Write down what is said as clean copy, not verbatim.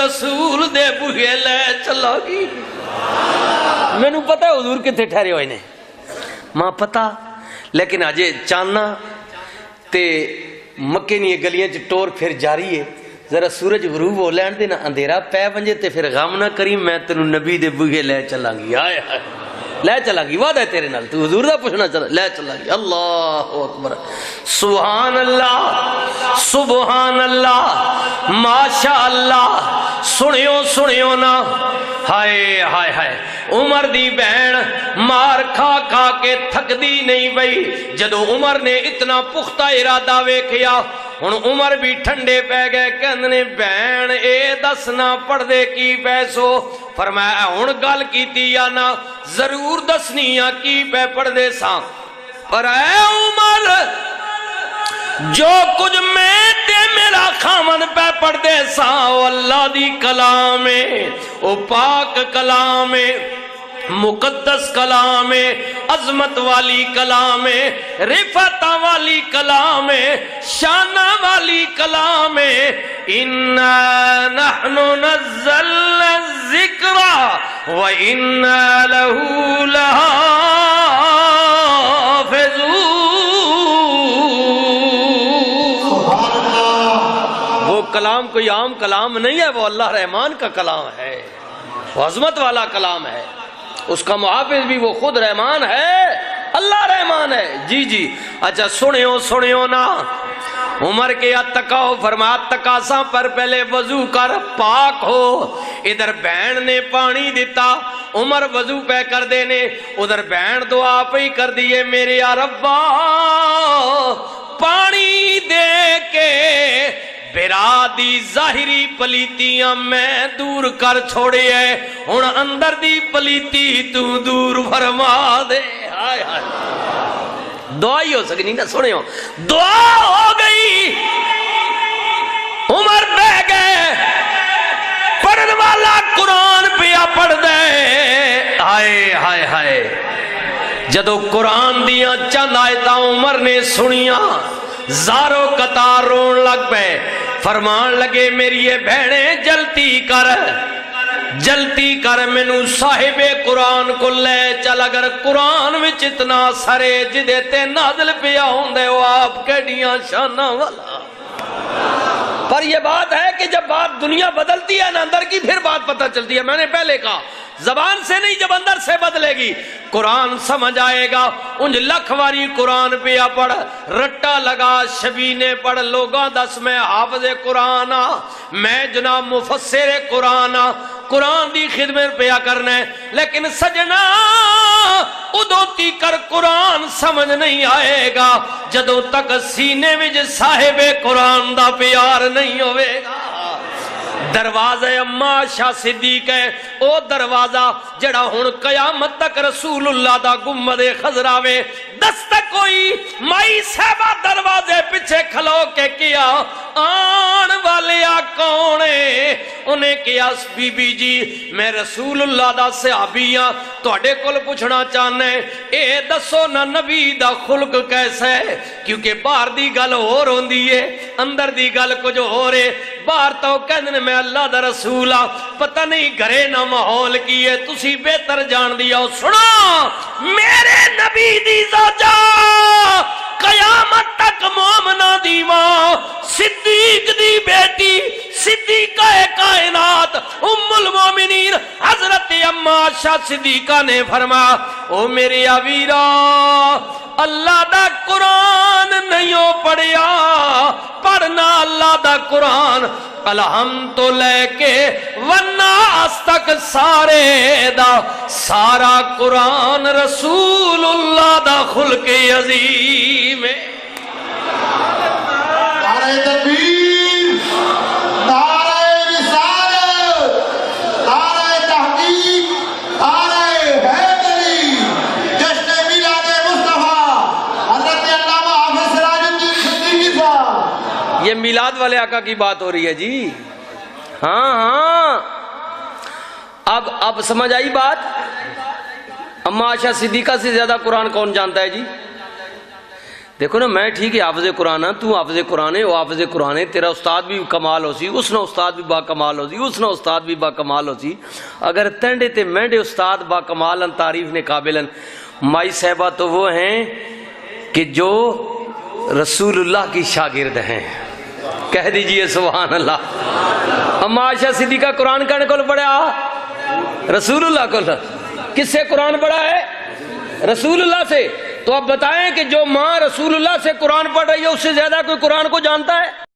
رسول دے بوہے لے چلا گی۔ میں نو پتا ہے حضور کتے ٹھہرے ہوئے نے ماں پتا، لیکن آجے چاننا تے مکے نہیں گلیاں چ ٹور پھر جاری ہے، ذرا سورج غروب ہو لین دے نا اندھیرا پے ونجے تے پھر غم نہ کری، میں تینوں نبی دے بوہے لے چلاں گی۔ آئے ہائے لے چلا گی، وعدہ ہے تیرے نال، تو حضور دا پوچھنا چلا لے چلا گی۔ اللہ اکبر، سبحان اللہ سبحان اللہ ماشاء اللہ۔ سنیو نا، ہائے ہائے ہائے، عمر دی بہن مار کھا کھا کے تھک دی نہیں بئی، جدو عمر نے اتنا پختہ ارادہ ویکھیا، ہن عمر بھی ٹھنڈے پہ گئے، کہندے بہن اے دسنا پڑھ دے کی پیسو؟ فرمایا ہن گل کیتی یا نہ ضرور دسنی یا کی پہ پڑھ دے ساں، پر اے عمر جو کچھ میں تے میرا خامن پہ پڑھ دے ساں وہ اللہ دی کلام ہے، وہ پاک کلام ہے، مقدس کلام ہے، عظمت والی کلام ہے، رفعت والی کلام ہے، شان والی کلام ہے۔ اِنَّا نَحْنُ نَزَّلْنَا الذِّكْرَ وَإِنَّا لَهُ لَحَافِظُونَ۔ وہ کلام کوئی عام کلام نہیں ہے، وہ اللہ رحمان کا کلام ہے، وہ عظمت والا کلام ہے، اس کا محافظ بھی وہ خود رحمان ہے، اللہ رحمان ہے۔ جی جی اچھا سنیو نا، عمر کے اتقاؤ فرما تقاساں پر پہلے وضو کر پاک ہو۔ ادھر بہن نے پانی دیتا، عمر وضو پہ کر دینے، ادھر بہن دعا پہ کر دیئے، میرے یا ربا پانی دے کے برا دی ظاہری پلیتیاں میں دور کر چھوڑے ہے، ہن اندر دی پلیتی تو دور فرما دے۔ ہائے ہائے دعا ہی ہو سکنی نا، سنیو دعا ہو گئی، عمر بہ گئے، پڑھن والا قرآن پیا پڑھ دے۔ ہائے ہائے ہائے جدو قرآن دیاں چند آیتاں عمر نے سنیاں، زارو قطار رون لگ پے، فرمان لگے میری یہ بہنیں جلتی کر مینو صاحب قرآن کو لے چل، اگر قرآن وچ اتنا سرے جدے تے نازل پیا ہوندے وہ آپ کیڑیاں شانہ والا۔ پر یہ بات ہے کہ جب بات دنیا بدلتی ہے نا اندر کی، پھر بات پتہ چلتی ہے۔ میں نے پہلے کہا زبان سے نہیں، جب اندر سے بدلے گی قرآن سمجھ آئے گا۔ انج لکھ واری قرآن پیا پڑھ، رٹا لگا شبینے پڑھ، لوگاں دس میں حافظ قرآن میں جناب مفسر قرآن، قرآن دی خدمت پیا کرنا ہے، لیکن سجنا ادوتی کر قرآن سمجھ نہیں آئے گا جدوں تک سینے وچ صاحب قرآن دا پیار نہیں ہوئے گا۔ دروازہ اما شاہ صدیق ہے، او دروازہ جڑا ہن قیامت تک رسول اللہ دا گنبد خضرا وے، دستک کوئی مائی صاحبہ دروازے پیچھے کھلو کے کیا، آن والے کونے انہیں کیا بی بی جی میں رسول اللہ دا صحابیاں توڑے کل پوچھنا چاہنے، اے دسو نا نبی دا خلق کیسا ہے، کیونکہ باہر دی گل ہو روندی ہے اندر دی گل کچھ ہو رہے، باہر تو کہنے میں اللہ دا رسول پتہ نہیں گھرے نہ ماحول کی ہے، تسی بہتر جان دیا۔ سنو میرے نبی دی زوجہ قیامت تک مومنہ دی ماں، صدیق دی بیٹی، صدیقہ کائنات ام المومنین حضرت اما عائشہ صدیقہ نے فرمایا او میرے آویرہ اللہ دا قرآن نہیں ہو پڑھیا، پڑھنا اللہ دا قرآن الحمد تو لے کے والناس تک سارے دا سارا قرآن رسول اللہ دا خلق عظیم ہے۔ نعرہ تکبیر، نعرہ رسالت، نعرہ تحقیق، نعرہ حیدری، جشن میلاد مصطفیٰ حضرت علامہ حافظ سراج الدین صدیقی صاحب۔ یہ میلاد والے آقا کی بات ہو رہی ہے جی، ہاں اب سمجھ آئی بات۔ اما عائشہ صدیقہ سے زیادہ قرآن کون جانتا ہے جی؟ دیکھو نا میں ٹھیک ہے حافظ قرآن ہاں، تو حافظ قرآن ہے، وہ حافظ قرآن ہے، تیرا استاد بھی کمال ہو سی، اس نے استاد بھی با کمال ہو سی، اس نے استاد بھی با کمال ہو سی، اگر تینڈے تے مینڈے استاد با کمالن تعریف نے قابلن، مائی صاحبہ تو وہ ہیں کہ جو رسول اللہ کی شاگرد ہیں، کہہ دیجئے سبحان اللہ۔ اما عائشہ صدیقہ قرآن کہنے کو پڑھا رسول اللہ کو، کس سے قرآن پڑھا ہے؟ رسول اللہ سے۔ تو اب بتائیں کہ جو ماں رسول اللہ سے قرآن پڑھ رہی ہے اس سے زیادہ کوئی قرآن کو جانتا ہے؟